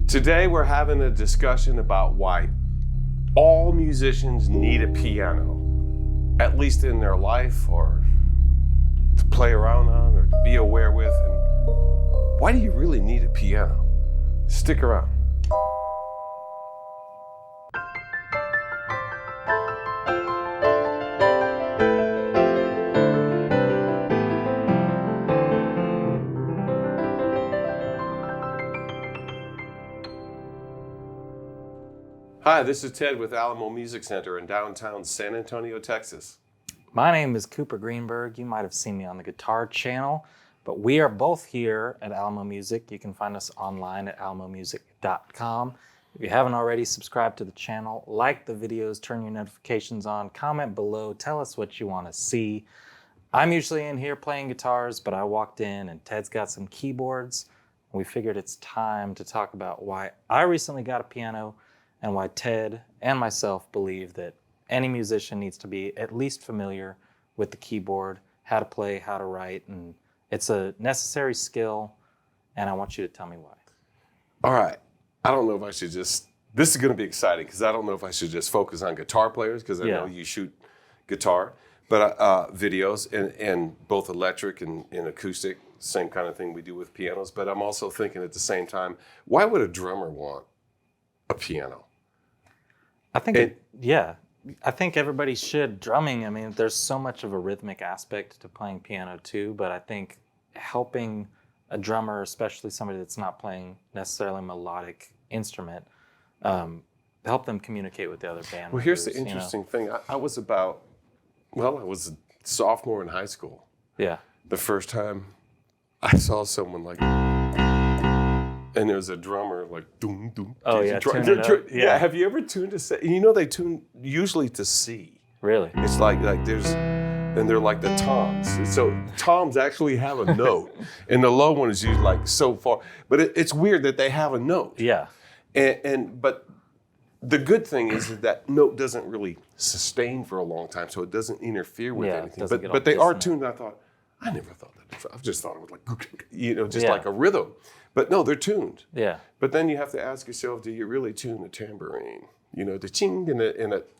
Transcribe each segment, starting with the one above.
Today we're having a discussion about why all musicians need a piano, at least in their life, or to play around on, or to be aware with. And why do you really need a piano? Stick around. Hi, this is Ted with Alamo Music Center in downtown San Antonio, Texas. My name is Cooper Greenberg. You might have seen me on the guitar channel, but we are both here at Alamo Music. You can find us online at alamomusic.com. If you haven't already, subscribe to the channel, like the videos, turn your notifications on, comment below, tell us what you want to see. I'm usually in here playing guitars, but I walked in and Ted's got some keyboards. We figured it's time to talk about why I recently got a piano and why Ted and myself believe that any musician needs to be at least familiar with the keyboard, how to play, how to write, and it's a necessary skill, and I want you to tell me why. All right. I don't know if I should just, this is going to be exciting because I don't know if I should just focus on guitar players because I know you shoot guitar, but videos and both electric and acoustic, same kind of thing we do with pianos. But I'm also thinking at the same time, why would a drummer want a piano? I think, I think everybody should. Drumming, I mean, there's so much of a rhythmic aspect to playing piano too, but I think helping a drummer, especially somebody that's not playing necessarily a melodic instrument, help them communicate with the other band members. Well, here's the interesting thing. I was a sophomore in high school. Yeah. The first time I saw someone like, and there was a drummer like, doom, doom. Oh, yeah. Yeah. Have you ever tuned to C? You know, they tune usually to C. Really? It's like there's, and they're like the toms. So toms actually have a note, and the low one is usually like so far. But it's weird that they have a note. Yeah. But the good thing is that note doesn't really sustain for a long time, so it doesn't interfere with anything. But they are tuned. And I never thought that. I just thought it was like, like a rhythm. But no, they're tuned. Yeah. But then you have to ask yourself, do you really tune a tambourine? You know, the ching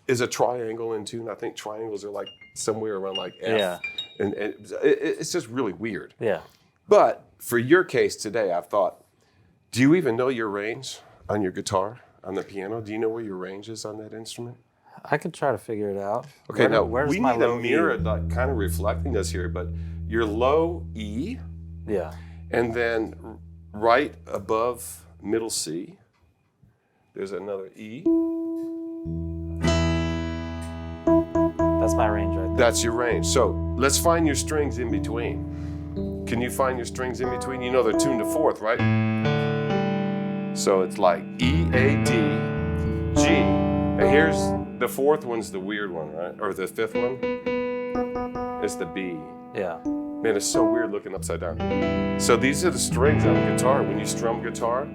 is a triangle in tune. I think triangles are like somewhere around like F. Yeah. And it's just really weird. Yeah. But for your case today, I've thought, do you even know your range on your guitar, on the piano? Do you know where your range is on that instrument? I could try to figure it out. Okay, we need a mirror like kind of reflecting us here, but your low E. Yeah. And then right above middle C, there's another E. That's my range right there. That's your range. So let's find your strings in between. Can you find your strings in between? You know they're tuned to fourth, right? So it's like E, A, D, G. And here's the fourth one's the weird one, right? Or the fifth one? It's the B. Yeah. Man, it's so weird looking upside down. So these are the strings on the guitar. When you strum guitar.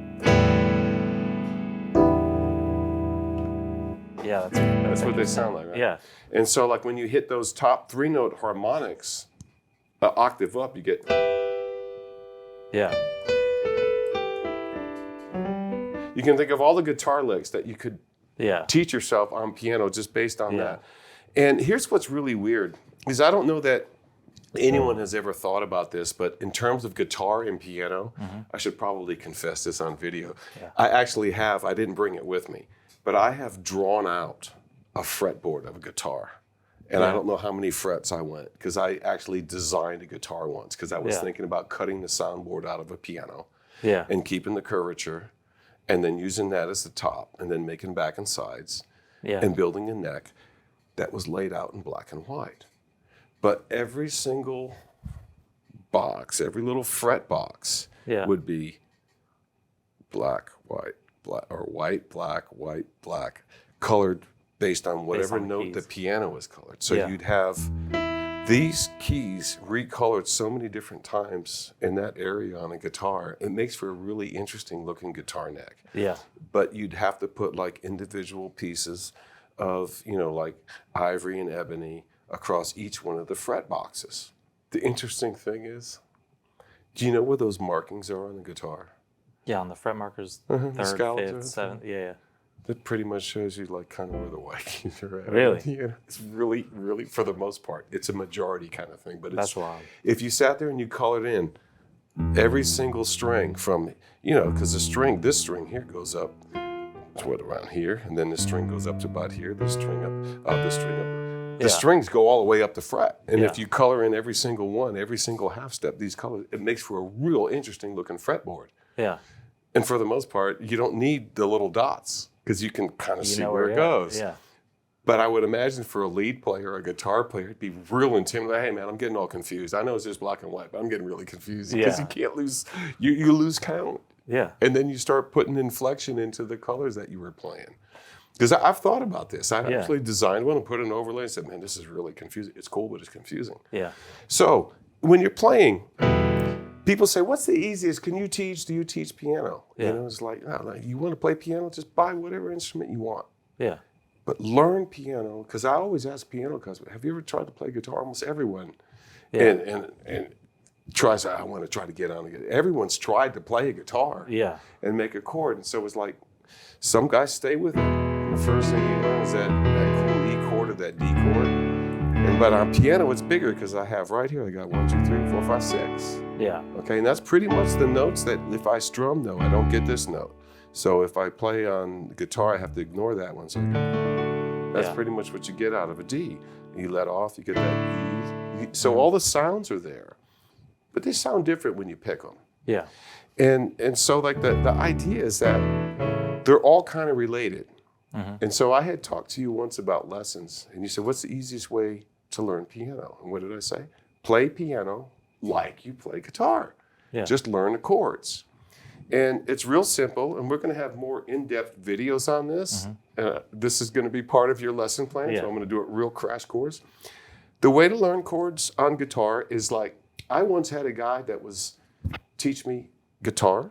Yeah, that's what they sound like, right? Yeah. And so like when you hit those top 3-note harmonics, an octave up, you get. Yeah. You can think of all the guitar licks that you could teach yourself on piano just based on that. And here's what's really weird, is I don't know that anyone has ever thought about this, but in terms of guitar and piano, I should probably confess this on video. Yeah. I actually have, I didn't bring it with me, but I have drawn out a fretboard of a guitar. And I don't know how many frets I went, because I actually designed a guitar once, because I was thinking about cutting the soundboard out of a piano and keeping the curvature, and then using that as the top, and then making back and sides, and building a neck that was laid out in black and white. But every single box, every little fret box would be black, white, black, or white, black, colored based on whatever note the piano was colored. So you'd have these keys recolored so many different times in that area on a guitar. It makes for a really interesting looking guitar neck. Yeah. But you'd have to put like individual pieces of, like ivory and ebony across each one of the fret boxes. The interesting thing is, do you know where those markings are on the guitar? Yeah, on the fret markers, third, scallops, fifth, seventh. Yeah. That pretty much shows you like kind of where the white keys are at. Really? Yeah. It's really, really, for the most part, it's a majority kind of thing. But That's wild. If you sat there and you colored in every single string from, because this string here goes up to what, around here, and then this string goes up to about here, this string up, this string up. The strings go all the way up the fret. And if you color in every single one, every single half step, these colors, it makes for a real interesting looking fretboard. Yeah. And for the most part, you don't need the little dots because you can kind of see where it goes. Yeah. But I would imagine for a lead player, a guitar player, it'd be real intimidating. Hey, man, I'm getting all confused. I know it's just black and white, but I'm getting really confused because you can't lose, you lose count. Yeah. And then you start putting inflection into the colors that you were playing. Because I've thought about this. I actually designed one and put an overlay and said, man, this is really confusing. It's cool, but it's confusing. Yeah. So when you're playing, people say, what's the easiest? Do you teach piano? Yeah. It's like, no, you want to play piano? Just buy whatever instrument you want. Yeah. But learn piano, because I always ask piano customers, have you ever tried to play guitar? Almost everyone. Yeah. And tries, I want to try to get on again. Everyone's tried to play a guitar and make a chord. And so it's like, some guys stay with it. And the first thing you learn is that cool E chord or that D chord. But on piano, it's bigger because I have right here, I got 1, 2, 3, 4, 5, 6. Yeah. Okay, and that's pretty much the notes that if I strum, though, I don't get this note. So if I play on the guitar, I have to ignore that one. So that's pretty much what you get out of a D. You let off, you get that E. So all the sounds are there, but they sound different when you pick them. Yeah. And so like the idea is that they're all kind of related. And so I had talked to you once about lessons, and you said, what's the easiest way to learn piano? And what did I say? Play piano like you play guitar. Yeah. Just learn the chords. And it's real simple, and we're going to have more in-depth videos on this. This is going to be part of your lesson plan, so I'm going to do a real crash course. The way to learn chords on guitar is like, I once had a guy that was teach me guitar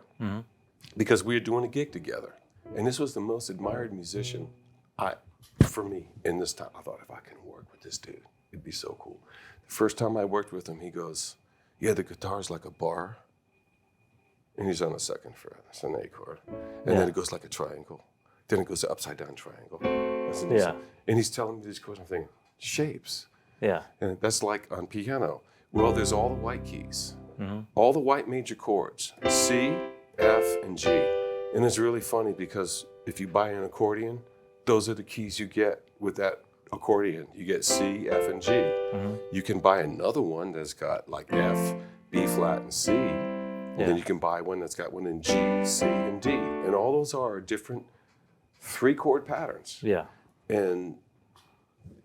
because we were doing a gig together. And this was the most admired musician for me in this time. I thought, if I can work with this dude, it'd be so cool. The first time I worked with him, he goes, yeah, the guitar's like a bar. And he's on the second fret. It's an A chord. And then it goes like a triangle. Then it goes to upside down triangle. And he's telling me these chords. I'm thinking, shapes. Yeah. And that's like on piano. Well, there's all the white keys. All the white major chords. C, F, and G. And it's really funny because if you buy an accordion, those are the keys you get with that accordion. You get C, F, and G. You can buy another one that's got like F, B flat, and C. And then you can buy one that's got one in G, C, and D. And all those are different 3-chord patterns. Yeah. And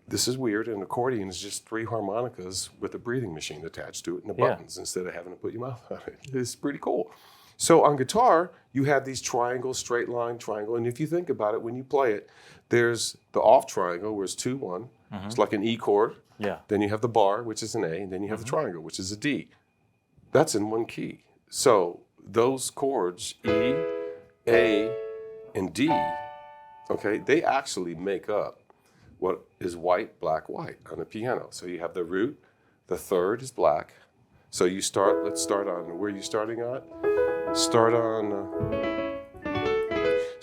this is weird. An accordion is just 3 harmonicas with a breathing machine attached to it and the buttons instead of having to put your mouth on it. It's pretty cool. So on guitar, you have these triangles, straight line, triangle. And if you think about it, when you play it, there's the off triangle where it's 2, 1. It's like an E chord. Yeah. Then you have the bar, which is an A, and then you have the triangle, which is a D. That's in one key. So those chords, E, A, and D, okay, they actually make up what is white, black, white on the piano. So you have the root, the third is black. So you start, let's start on, where are you starting at? Start on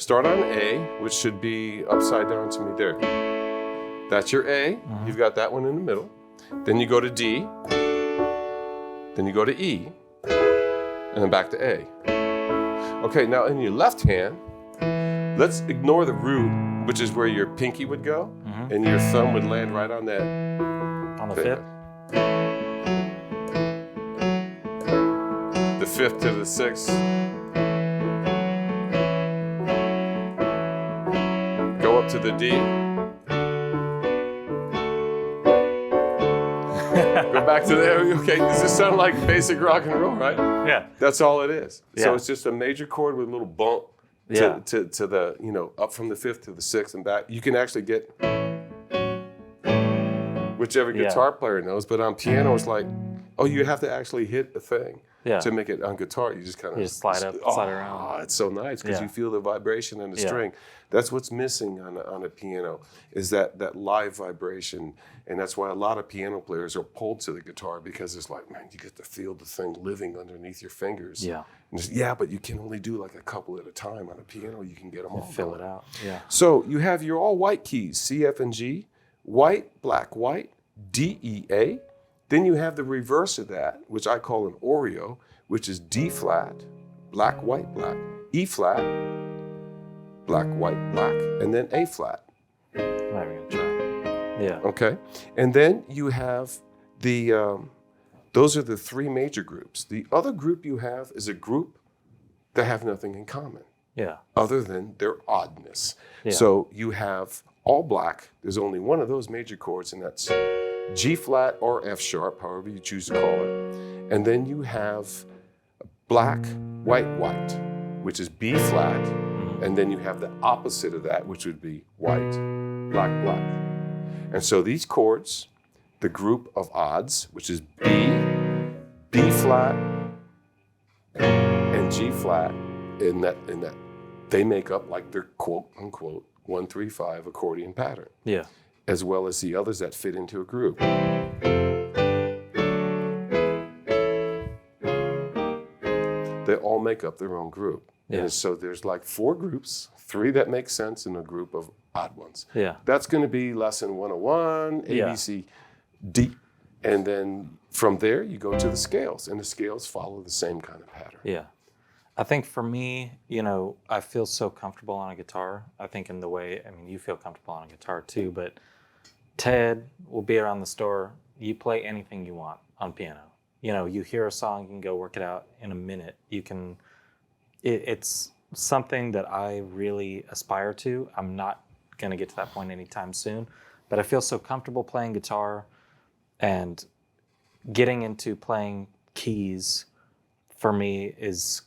A, which should be upside down to me there. That's your A. You've got that one in the middle. Then you go to D. Then you go to E. And then back to A. Okay, now in your left hand, let's ignore the root, which is where your pinky would go, and your thumb would land right on that. On the fifth? The 5th to the 6th. Go up to the D. Go back to there. Okay, does this sound like basic rock and roll, right? Yeah. That's all it is. Yeah. So it's just a major chord with a little bump to the, up from the 5th to the 6th and back. You can actually get whichever guitar player knows, but on piano it's like, oh, you have to actually hit the thing. to make it on guitar. You just kind of just slide around. It's so nice because you feel the vibration in the string. That's what's missing on a piano is that live vibration, and that's why a lot of piano players are pulled to the guitar because it's like, man, you get to feel the thing living underneath your fingers. Yeah. But you can only do like a couple at a time. On a piano, you can get them all. Fill it out. Yeah. So you have your all white keys, C, F, and G, white, black, white, D, E, A. Then you have the reverse of that, which I call an Oreo, which is D flat, black, white, black, E flat, black, white, black, and then A flat. I'm not even gonna try. Yeah. Okay. And then you have those are the three major groups. The other group you have is a group that have nothing in common. Yeah. Other than their oddness. Yeah. So you have all black. There's only one of those major chords, and that's G flat or F sharp, however you choose to call it. And then you have black, white, white, which is B flat. And then you have the opposite of that, which would be white, black, black. And so these chords, the group of odds, which is B flat, and G flat, in that they make up like their quote unquote 1-3-5 accordion pattern. Yeah. As well as the others that fit into a group. They all make up their own group. Yeah. And so there's like 4 groups, 3 that make sense and a group of odd ones. Yeah. That's going to be lesson 101, A, B, C, D. And then from there, you go to the scales, and the scales follow the same kind of pattern. Yeah. I think for me, I feel so comfortable on a guitar. I think in the way, you feel comfortable on a guitar too, but Ted will be around the store. You play anything you want on piano. You hear a song, you can go work it out in a minute. It's something that I really aspire to. I'm not going to get to that point anytime soon, but I feel so comfortable playing guitar, and getting into playing keys for me is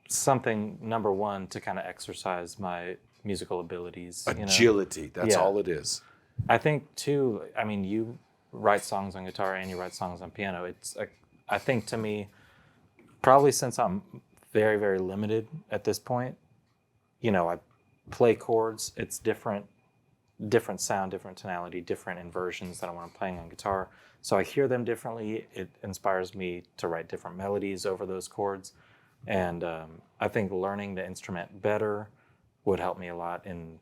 something, number one, to kind of exercise my musical abilities. Agility, that's all it is. I think too, you write songs on guitar and you write songs on piano. I think to me, probably since I'm very, very limited at this point, I play chords, it's different sound, different tonality, different inversions than when I'm playing on guitar. So I hear them differently. It inspires me to write different melodies over those chords. And I think learning the instrument better would help me a lot in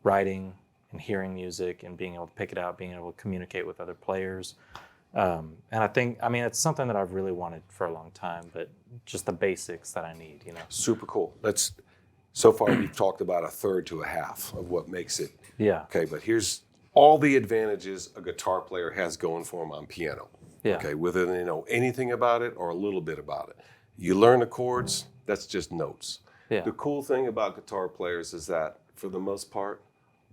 writing and hearing music and being able to pick it out, being able to communicate with other players. And I think, it's something that I've really wanted for a long time, but just the basics that I need, Super cool. So far we've talked about a third to a half of what makes it. Yeah. Okay, but here's all the advantages a guitar player has going for him on piano. Yeah. Okay, whether they know anything about it or a little bit about it. You learn the chords, that's just notes. Yeah. The cool thing about guitar players is that, for the most part,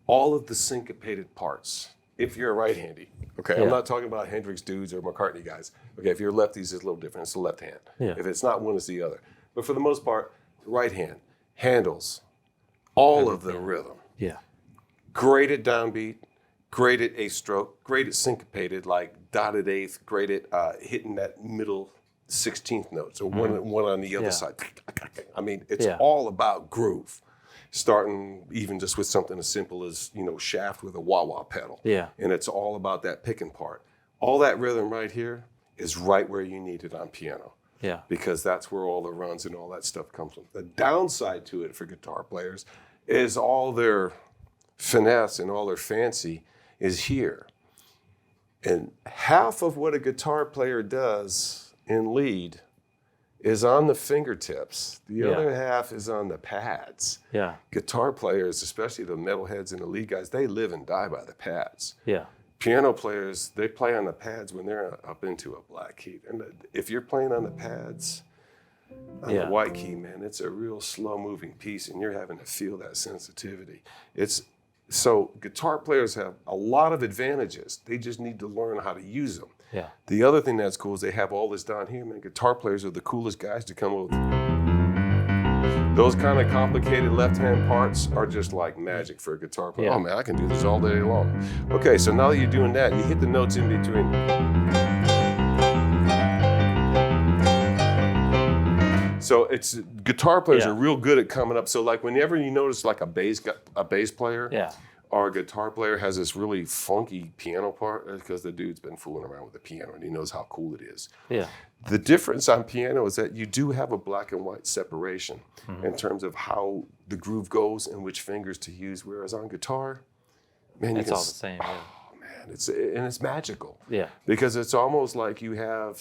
all of the syncopated parts, if you're a right-handy, okay, I'm not talking about Hendrix dudes or McCartney guys. Okay, if you're lefties, it's a little different. It's the left hand. Yeah. If it's not one, it's the other. But for the most part, the right hand handles all of the rhythm. Yeah. Great at downbeat, great at eighth stroke, great at syncopated, like dotted eighth, great at hitting that middle 16th notes, or one on the other side. It's all about groove, starting even just with something as simple as, shaft with a wah-wah pedal. Yeah. And it's all about that picking part. All that rhythm right here is right where you need it on piano. Yeah. Because that's where all the runs and all that stuff comes from. The downside to it for guitar players is all their finesse and all their fancy is here. And half of what a guitar player does in lead is on the fingertips. The other half is on the pads. Yeah. Guitar players, especially the metalheads and the lead guys, they live and die by the pads. Yeah. Piano players, they play on the pads when they're up into a black key. And if you're playing on the pads, on the white key, man, it's a real slow-moving piece, and you're having to feel that sensitivity. So guitar players have a lot of advantages. They just need to learn how to use them. Yeah. The other thing that's cool is they have all this down here, man. Guitar players are the coolest guys to come up with. Those kind of complicated left-hand parts are just like magic for a guitar player. Yeah. Oh man, I can do this all day long. Okay, so now that you're doing that, you hit the notes in between. So it's guitar players are real good at coming up. So like whenever you notice like a bass player or a guitar player has this really funky piano part, it's because the dude's been fooling around with the piano and he knows how cool it is. Yeah. The difference on piano is that you do have a black and white separation in terms of how the groove goes and which fingers to use. Whereas on guitar, man, it's all the same. Yeah. It's magical. Yeah. Because it's almost like you have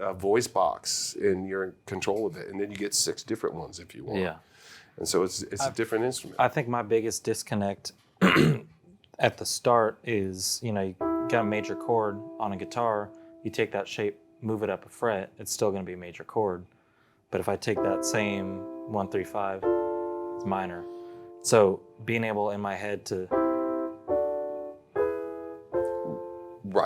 a voice box and you're in control of it, and then you get 6 different ones if you want. Yeah. And so it's a different instrument. I think my biggest disconnect at the start is, you got a major chord on a guitar, you take that shape, move it up a fret, it's still going to be a major chord. But if I take that same 1, 3, 5, it's minor. So being able in my head to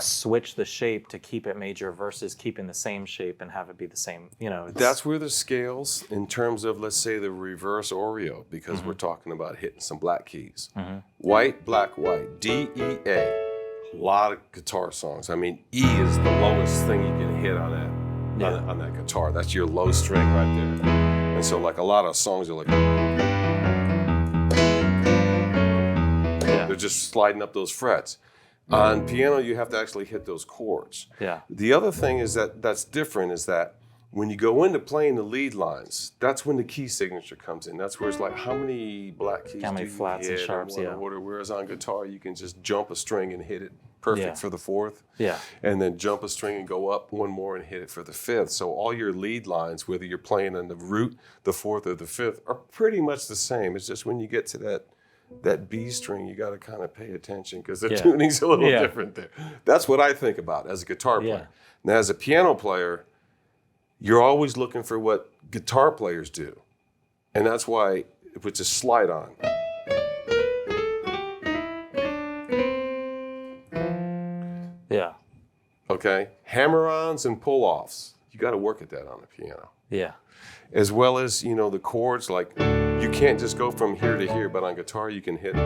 switch the shape to keep it major versus keeping the same shape and have it be the same, That's where the scales, in terms of, let's say, the reverse Oreo, because we're talking about hitting some black keys. White, black, white, D, E, A. A lot of guitar songs. I mean, E is the lowest thing you can hit on that guitar. That's your low string right there. And so like a lot of songs are like, they're just sliding up those frets. On piano, you have to actually hit those chords. Yeah. The other thing is that's different is that when you go into playing the lead lines, that's when the key signature comes in. That's where it's like, how many black keys how many do you flats hit and sharps, in what order? Whereas on guitar, you can just jump a string and hit it perfect for the 4th. Yeah. And then jump a string and go up one more and hit it for the 5th. So all your lead lines, whether you're playing on the root, the 4th, or the 5th, are pretty much the same. It's just when you get to that B string, you got to kind of pay attention because the tuning's a little different there. That's what I think about as a guitar player. Now, as a piano player, you're always looking for what guitar players do. And that's why it would just slide on. Yeah. Okay? Hammer-ons and pull-offs. You got to work at that on the piano. Yeah. As well as, the chords, like you can't just go from here to here, but on guitar you can hit,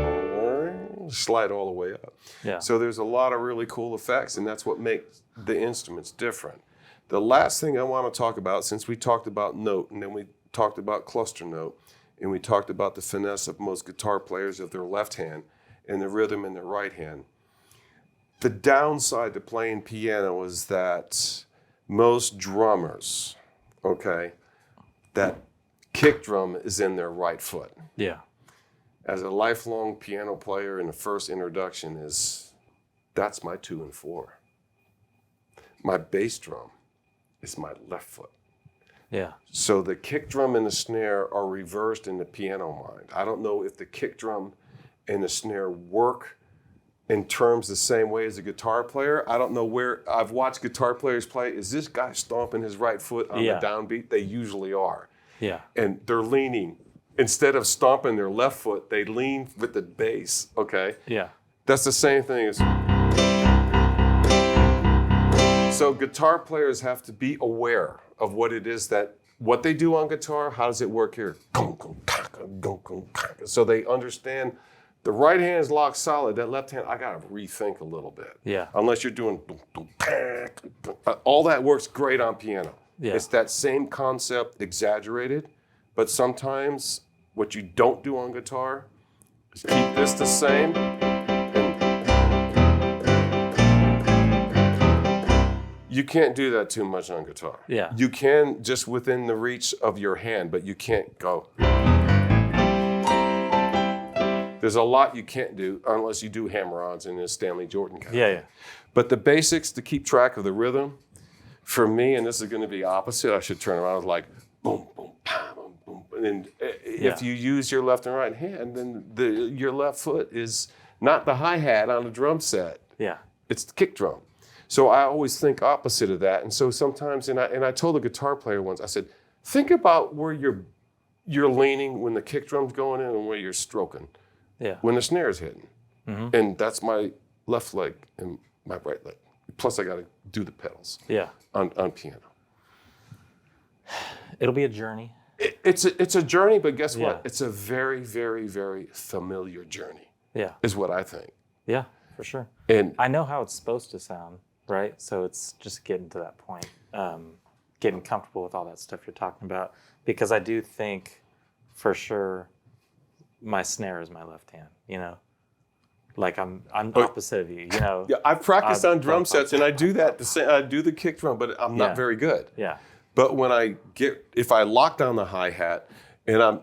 slide all the way up. Yeah. So there's a lot of really cool effects, and that's what makes the instruments different. The last thing I want to talk about, since we talked about note, and then we talked about cluster note, and we talked about the finesse of most guitar players of their left hand and the rhythm in their right hand. The downside to playing piano is that most drummers, that kick drum is in their right foot. Yeah. As a lifelong piano player, in the first introduction that's my 2 and 4. My bass drum is my left foot. Yeah. So the kick drum and the snare are reversed in the piano mind. I don't know if the kick drum and the snare work in terms the same way as a guitar player. I don't know where. I've watched guitar players play. Is this guy stomping his right foot on the downbeat? They usually are. Yeah. And they're leaning. Instead of stomping their left foot, they lean with the bass, Yeah. That's the same thing as... So guitar players have to be aware of what it is what they do on guitar, how does it work here? So they understand the right hand is locked solid, that left hand, I gotta rethink a little bit. Yeah. Unless you're doing... All that works great on piano. Yeah. It's that same concept exaggerated, but sometimes what you don't do on guitar is keep this the same. You can't do that too much on guitar. Yeah. You can just within the reach of your hand, but you can't go. There's a lot you can't do unless you do hammer-ons in this Stanley Jordan kind of thing. But the basics to keep track of the rhythm, for me, and this is going to be opposite, I should turn around, it's like boom, boom, boom, boom. And if you use your left and right hand, then your left foot is not the hi-hat on a drum set. Yeah. It's the kick drum. So I always think opposite of that. And so sometimes, and I told a guitar player once, I said, think about where you're leaning when the kick drum's going in and where you're stroking. Yeah. When the snare's hitting. Mm-hmm. And that's my left leg and my right leg. Plus I got to do the pedals. Yeah. On piano. It'll be a journey. It's a journey, but guess what? It's a very, very, very familiar journey. Yeah. Is what I think. Yeah, for sure. And I know how it's supposed to sound, right? So it's just getting to that point, getting comfortable with all that stuff you're talking about. because I do think for sure my snare is my left hand, you know? Like I'm opposite of you, you know? Yeah, I've practiced on drum sets and I do that. I do the kick drum, but I'm not very good. Yeah. But if I lock down the hi-hat and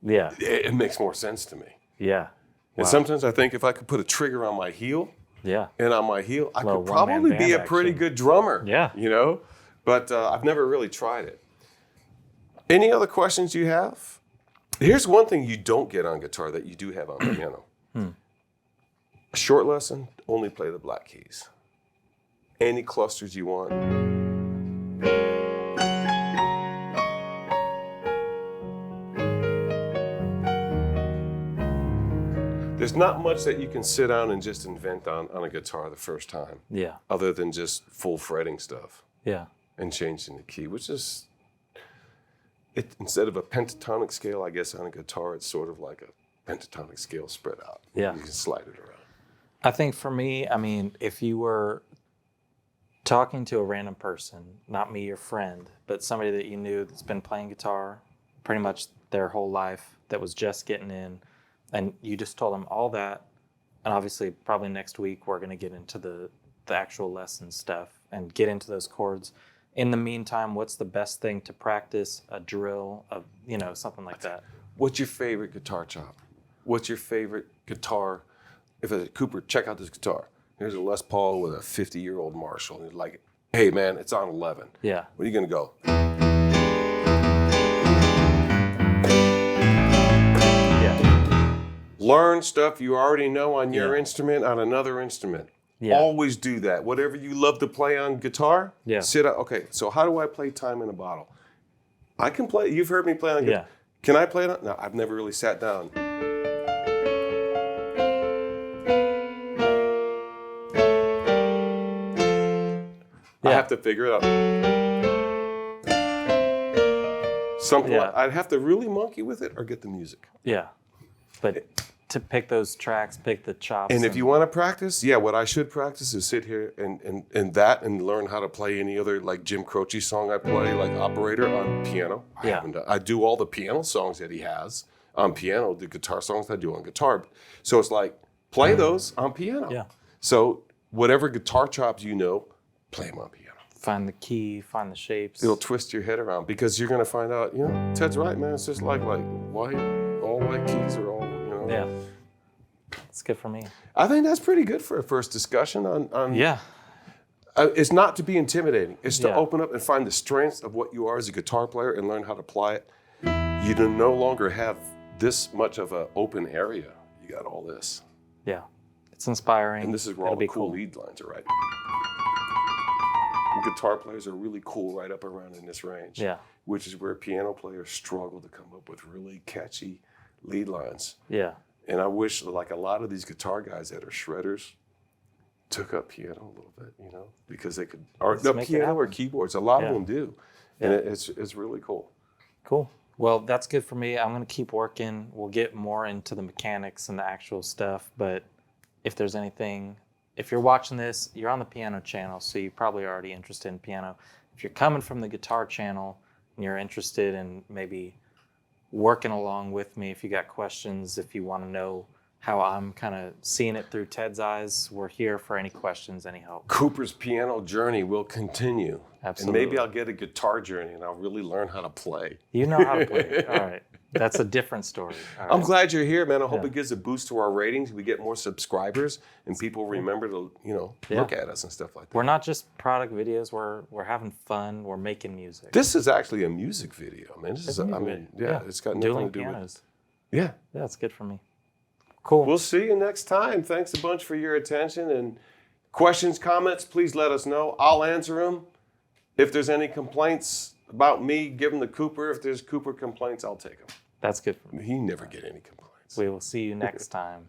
it makes more sense to me. Yeah. And sometimes I think if I could put a trigger on my heel, and on my heel, I could probably be a pretty good drummer. Yeah. You know? But I've never really tried it. Any other questions you have? Here's one thing you don't get on guitar that you do have on piano. A short lesson, only play the black keys. Any clusters you want. There's not much that you can sit down and just invent on a guitar the first time. Yeah. Other than just full fretting stuff. Yeah. And changing the key, which is, instead of a pentatonic scale, I guess on a guitar, it's sort of like a pentatonic scale spread out. Yeah. You can slide it around. I think for me, I mean, if you were talking to a random person, not me, your friend, but somebody that you knew that's been playing guitar pretty much their whole life, that was just getting in, and you just told them all that, and obviously probably next week we're going to get into the actual lesson stuff and get into those chords. In the meantime, what's the best thing to practice? A drill, something like that. What's your favorite guitar chop? What's your favorite guitar? If it's a Cooper, check out this guitar. Here's a Les Paul with a 50-year-old Marshall. And you're like, hey man, it's on 11. Yeah. Where are you gonna go? Yeah. Learn stuff you already know on your instrument on another instrument. Yeah. Always do that. Whatever you love to play on guitar, sit up. Okay, so how do I play Time in a Bottle? I can play. You've heard me play on guitar. Can I play it on? No, I've never really sat down. I have to figure it out. Something like, I'd have to really monkey with it or get the music. Yeah. But to pick those tracks, pick the chops. And if you want to practice, what I should practice is sit here and learn how to play any other, like Jim Croce song I play, like Operator on piano. I do all the piano songs that he has on piano, the guitar songs I do on guitar. So it's like, play those on piano. Yeah. So whatever guitar chops you know, play them on piano. Find the key, find the shapes. It'll twist your head around because you're going to find out, Ted's right, man. It's just like white, all white keys are all, Yeah. It's good for me. I think that's pretty good for a first discussion on Yeah. It's not to be intimidating. It's to open up and find the strengths of what you are as a guitar player and learn how to apply it. You do no longer have this much of an open area. You got all this. Yeah. It's inspiring. And this is where all the cool lead lines are right. Guitar players are really cool right up around in this range. Yeah. Which is where piano players struggle to come up with really catchy lead lines. Yeah. And I wish, like a lot of these guitar guys that are shredders, took up piano a little bit, because they could, or the piano or keyboards. A lot of them do, and it's really cool. Cool. Well, that's good for me. I'm going to keep working. We'll get more into the mechanics and the actual stuff. But if there's anything, if you're watching this, you're on the piano channel, so you're probably already interested in piano. If you're coming from the guitar channel and you're interested in maybe working along with me, if you got questions, if you want to know how I'm kind of seeing it through Ted's eyes, we're here for any questions, any help. Cooper's piano journey will continue. Absolutely. And maybe I'll get a guitar journey and I'll really learn how to play. You know how to play. All right. That's a different story. All right. I'm glad you're here, man. I hope it gives a boost to our ratings. We get more subscribers and people remember to, look at us and stuff like that. We're not just product videos. We're having fun. We're making music. This is actually a music video, man. It's got nothing to do with. Yeah. Yeah, it's good for me. Cool. We'll see you next time. Thanks a bunch for your attention. And questions, comments, please let us know. I'll answer them. If there's any complaints about me, give them to Cooper. If there's Cooper complaints, I'll take them. That's good for me. He never get any complaints. We will see you next time.